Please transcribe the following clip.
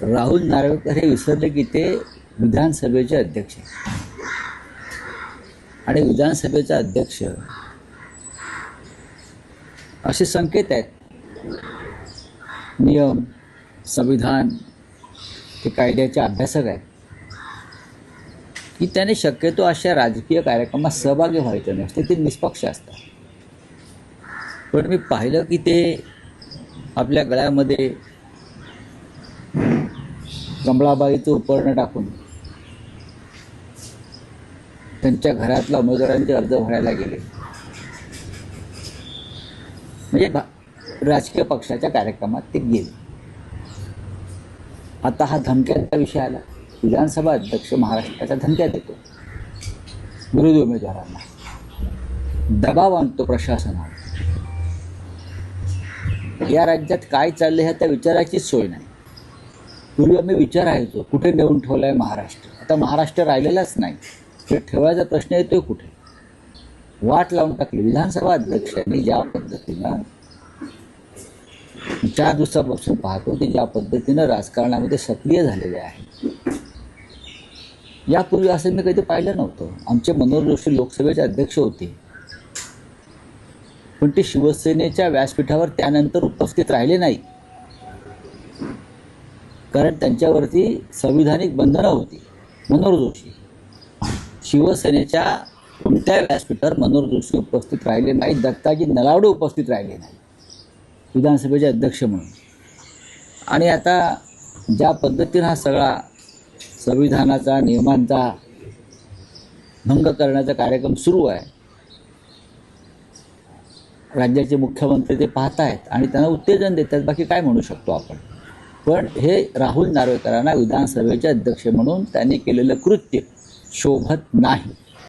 राहुल नार्वेकर हे विसरले की ते विधानसभेचे अध्यक्ष आहेत. आणि विधानसभेचा अध्यक्ष असे संकेत आहेत, नियम, संविधान, ते कायद्याचे अभ्यासक आहेत, की त्याने शक्यतो अशा राजकीय कार्यक्रमात सहभागी व्हायचं नसते, ते निष्पक्ष असतात. पण मी पाहिलं की ते आपल्या गळ्यामध्ये कमळाबाईचं उपकरण टाकून त्यांच्या घरातल्या उमेदवारांचे अर्ज भरायला गेले. म्हणजे राजकीय पक्षाच्या कार्यक्रमात ते गेले. आता हा धमक्यांचा विषय आला. विधानसभा अध्यक्ष महाराष्ट्राच्या धमक्या देतो विरोधी उमेदवारांना, दबाव आणतो प्रशासनावर. या राज्यात काय चाललंय ह्या त्या विचाराचीच सोय नाही. पूर्वी आम्ही विचारायचो कुठे नेऊन ठेवलं आहे महाराष्ट्र. आता महाराष्ट्र राहिलेलाच नाही. हे ठेवायचा प्रश्न येतोय कुठे. वाट लावून टाकली. विधानसभा अध्यक्षांनी ज्या पद्धतीनं 4 दिवसापासून पाहतो की ज्या पद्धतीनं राजकारणामध्ये सक्रिय झालेले आहे, यापूर्वी असं मी कधी पाहिलं नव्हतं. आमचे मनोहर जोशी लोकसभेचे अध्यक्ष होते, पण ते शिवसेनेच्या व्यासपीठावर त्यानंतर उपस्थित राहिले नाही, कारण त्यांच्यावरती संविधानिक बंधनं होती. मनोहर जोशी शिवसेनेच्या कोणत्या व्यासपीठावर मनोहर जोशी उपस्थित राहिले नाही. दत्ताजी नलावडे उपस्थित राहिले नाही विधानसभेचे अध्यक्ष म्हणून. आणि आता ज्या पद्धतीनं हा सगळा संविधानाचा, नियमांचा भंग करण्याचा कार्यक्रम सुरू आहे, राज्याचे मुख्यमंत्री ते पाहतायत आणि त्यांना उत्तेजन देतात. बाकी काय म्हणू शकतो आपण. पण हे राहुल नार्वेकरांना विधानसभेचे अध्यक्ष म्हणून त्यांनी केलेलं कृत्य शोभत नाही.